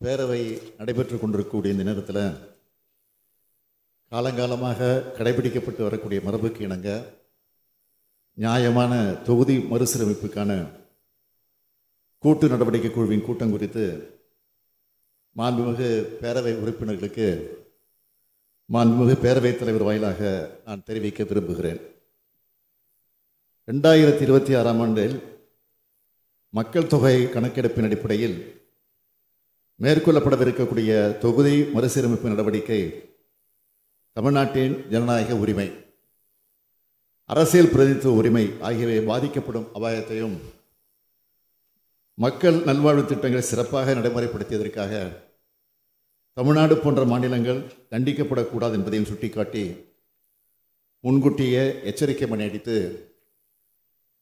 பேரவை நடைபெற்று கொண்டிருக்கக்கூடிய இந்த நேரத்தில் காலங்காலமாக கடைபிடிக்கப்பட்டு வரக்கூடிய மரபுக்கு இணங்க நியாயமான தொகுதி மறுசீரமைப்புக்கான கூட்டு நடவடிக்கை குழுவின் கூட்டம் குறித்து மாண்புமிகு பேரவை உறுப்பினர்களுக்கு மாண்புமிகு பேரவைத் தலைவர் வாயிலாக நான் தெரிவிக்க விரும்புகிறேன். 2026ஆம் ஆண்டில் மக்கள் தொகை கணக்கெடுப்பின் அடிப்படையில் மேற்கொள்ளப்படவிருக்கக்கூடிய தொகுதி மறுசீரமைப்பு நடவடிக்கை தமிழ்நாட்டின் ஜனநாயக உரிமை, அரசியல் பிரதிநிதித்துவ உரிமை ஆகியவை பாதிக்கப்படும் அபாயத்தையும் மக்கள் நல்வாழ்வு திட்டங்களை சிறப்பாக நடைமுறைப்படுத்தியதற்காக தமிழ்நாடு போன்ற மாநிலங்கள் தண்டிக்கப்படக்கூடாது என்பதையும் சுட்டிக்காட்டி முன்கூட்டியே எச்சரிக்கை மணி அடித்து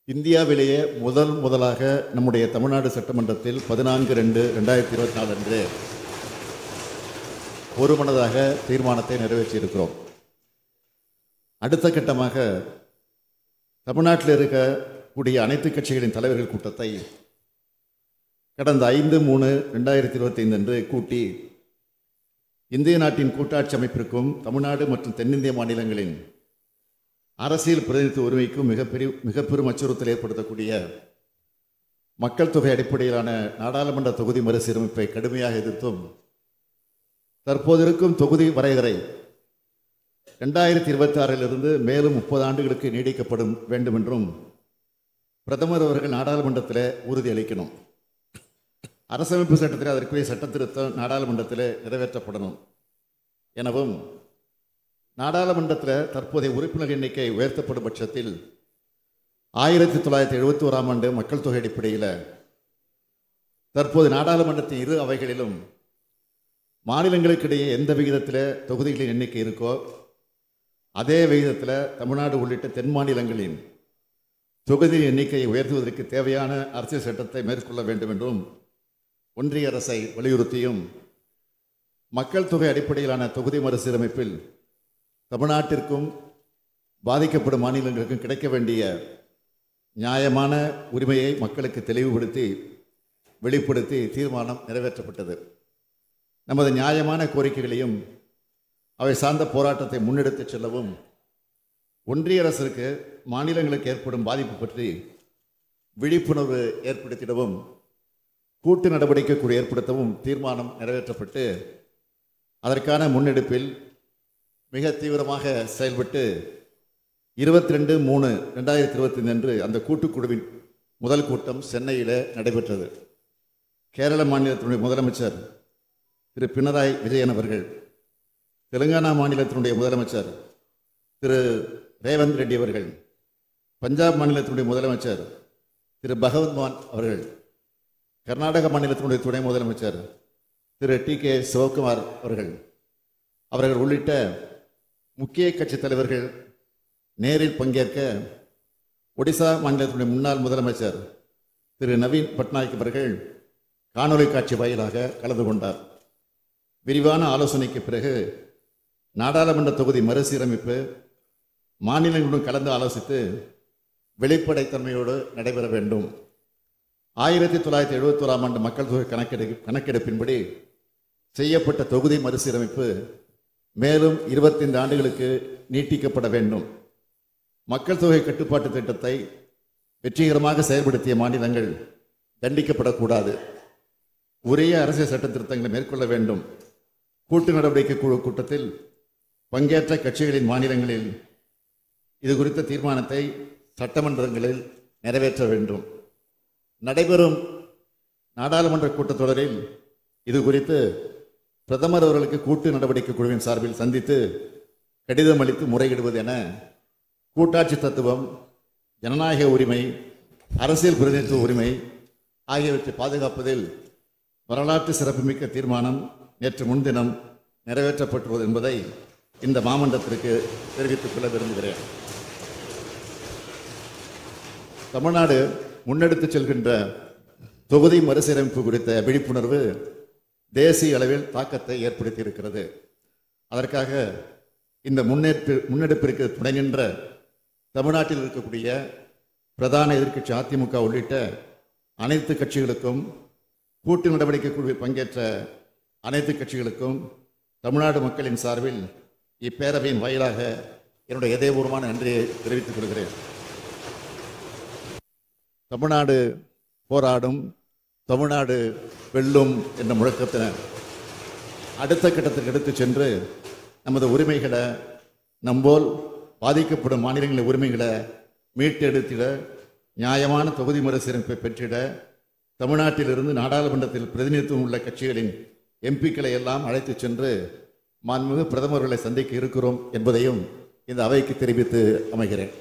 இந்தியாவிலேயே முதலாக நம்முடைய தமிழ்நாடு சட்டமன்றத்தில் 14/2/2024 அன்று ஒருமனதாக தீர்மானத்தை நிறைவேற்றியிருக்கிறோம். அடுத்த கட்டமாக தமிழ்நாட்டில் இருக்கக்கூடிய அனைத்து கட்சிகளின் தலைவர்கள் கூட்டத்தை கடந்த 5/3/2025 அன்று கூட்டி இந்திய நாட்டின் கூட்டாட்சி அமைப்பிற்கும் தமிழ்நாடு மற்றும் தென்னிந்திய மாநிலங்களின் அரசியல் பிரதிநிதித்துவ உரிமைக்கும் மிக பெரும் அச்சுறுத்தல் ஏற்படுத்தக்கூடிய மக்கள் தொகை அடிப்படையிலான நாடாளுமன்ற தொகுதி மறுசீரமைப்பை கடுமையாக எதிர்த்தும் தற்போது இருக்கும் தொகுதி வரையறை 2026 மேலும் 30 ஆண்டுகளுக்கு நீடிக்கப்படும் வேண்டும் என்றும் பிரதமர் அவர்கள் நாடாளுமன்றத்தில் உறுதியளிக்கணும். அரசமைப்பு சட்டத்தில் அதற்குரிய சட்ட திருத்தம் நாடாளுமன்றத்தில் நிறைவேற்றப்படணும் எனவும் நாடாளுமன்றத்தில் தற்போதைய உறுப்பினர் எண்ணிக்கை உயர்த்தப்படும் பட்சத்தில் 1971ஆம் ஆண்டு மக்கள் தொகை அடிப்படையில் தற்போது நாடாளுமன்றத்தின் இரு அவைகளிலும் மாநிலங்களுக்கிடையே எந்த விகிதத்தில் தொகுதிகளின் எண்ணிக்கை இருக்கோ அதே விகிதத்தில் தமிழ்நாடு உள்ளிட்ட தென் மாநிலங்களின் தொகுதி எண்ணிக்கையை உயர்த்துவதற்கு தேவையான அரசியல் சட்டத்தை மேற்கொள்ள வேண்டும் என்றும் ஒன்றிய அரசை வலியுறுத்தியும் மக்கள் தொகை அடிப்படையிலான தொகுதி மறுசீரமைப்பில் தமிழ்நாட்டிற்கும் பாதிக்கப்படும் மாநிலங்களுக்கும் கிடைக்க வேண்டிய நியாயமான உரிமையை மக்களுக்கு தெளிவுபடுத்தி வெளிப்படுத்தி தீர்மானம் நிறைவேற்றப்பட்டது. நமது நியாயமான கோரிக்கைகளையும் அவை சார்ந்த போராட்டத்தை முன்னெடுத்துச் செல்லவும் ஒன்றிய அரசுக்கு மாநிலங்களுக்கு ஏற்படும் பாதிப்பு பற்றி விழிப்புணர்வு ஏற்படுத்திடவும் கூட்டு நடவடிக்கை குழு ஏற்படுத்தவும் தீர்மானம் நிறைவேற்றப்பட்டு அதற்கான முன்னெடுப்பில் மிக தீவிரமாக செயல்பட்டு 22/3/2025 அன்று அந்த கூட்டுக்குழுவின் முதல் கூட்டம் சென்னையில் நடைபெற்றது. கேரள மாநிலத்தினுடைய முதலமைச்சர் திரு பினராயி விஜயன் அவர்கள், தெலுங்கானா மாநிலத்தினுடைய முதலமைச்சர் திரு ரேவந்த் ரெட்டி அவர்கள், பஞ்சாப் மாநிலத்தினுடைய முதலமைச்சர் திரு பகவந்த் மான் அவர்கள், கர்நாடக மாநிலத்தினுடைய துணை முதலமைச்சர் திரு டி.கே. சிவகுமார் அவர்கள் உள்ளிட்ட முக்கிய கட்சி தலைவர்கள் நேரில் பங்கேற்க ஒடிசா மாநிலத்தினுடைய முன்னாள் முதலமைச்சர் திரு நவீன் பட்நாயக் அவர்கள் காணொலி காட்சி வாயிலாக கலந்து கொண்டார். விரிவான ஆலோசனைக்கு பிறகு நாடாளுமன்ற தொகுதி மறுசீரமைப்பு மாநிலங்களுடன் கலந்து ஆலோசித்து வெளிப்படைத்தன்மையோடு நடைபெற வேண்டும். 1971ஆம் ஆண்டு மக்கள் தொகை கணக்கெடுப்பின்படி செய்யப்பட்ட தொகுதி மறுசீரமைப்பு மேலும் 25 ஆண்டுகளுக்கு நீட்டிக்கப்பட வேண்டும். மக்கள் தொகை கட்டுப்பாட்டு திட்டத்தை வெற்றிகரமாக செயல்படுத்திய மாநிலங்கள் தண்டிக்கப்படக்கூடாது. உரிய அரசியல் சட்ட திருத்தங்களை மேற்கொள்ள வேண்டும். கூட்டு நடவடிக்கை குழு கூட்டத்தில் பங்கேற்ற கட்சிகளின் மாநிலங்களில் இது குறித்த தீர்மானத்தை சட்டமன்றங்களில் நிறைவேற்ற வேண்டும். நடைபெறும் நாடாளுமன்ற கூட்டத்தொடரில் இது குறித்து பிரதமர் அவர்களுக்கு கூட்டு நடவடிக்கை குழுவின் சார்பில் சந்தித்து கடிதம் அளித்து முறையிடுவது என கூட்டாட்சி தத்துவம், ஜனநாயக உரிமை, அரசியல் பிரதிநிதித்துவ உரிமை ஆகியவற்றை பாதுகாப்பதில் வரலாற்று சிறப்புமிக்க தீர்மானம் நேற்று முன்தினம் நிறைவேற்றப்பட்டுள்ளது என்பதை இந்த மாமன்றத்திற்கு தெரிவித்துக் கொள்ள விரும்புகிறேன். தமிழ்நாடு முன்னெடுத்துச் செல்கின்ற தொகுதி மறுசீரமைப்பு குறித்த விழிப்புணர்வு தேசிய அளவில் தாக்கத்தை ஏற்படுத்தி இருக்கிறது. அதற்காக இந்த முன்னெடுப்பிற்கு துணை நின்ற தமிழ்நாட்டில் இருக்கக்கூடிய பிரதான எதிர்க்கட்சி அதிமுக உள்ளிட்ட அனைத்து கட்சிகளுக்கும் கூட்டு நடவடிக்கை குழுவில் பங்கேற்ற அனைத்து கட்சிகளுக்கும் தமிழ்நாடு மக்களின் சார்பில் இப்பேரவையின் வாயிலாக என்னுடைய இதயபூர்வமான நன்றியை தெரிவித்துக் கொள்கிறேன். தமிழ்நாடு போராடும், தமிழ்நாடு வெல்லும் என்ற முழக்கத்தினர் அடுத்த கட்டத்திற்கு எடுத்துச் சென்று நமது உரிமைகளை, நம்போல் பாதிக்கப்படும் மாநிலங்களின் உரிமைகளை மீட்டெடுத்திட, நியாயமான தொகுதி மறுசீரமைப்பை பெற்றிட, தமிழ்நாட்டிலிருந்து நாடாளுமன்றத்தில் பிரதிநிதித்துவம் உள்ள கட்சிகளின் எம்பிக்களை எல்லாம் அழைத்துச் சென்று மாண்புமிகு பிரதமர்களை சந்திக்க இருக்கிறோம் என்பதையும் இந்த அவைக்கு தெரிவித்து அமைகிறேன்.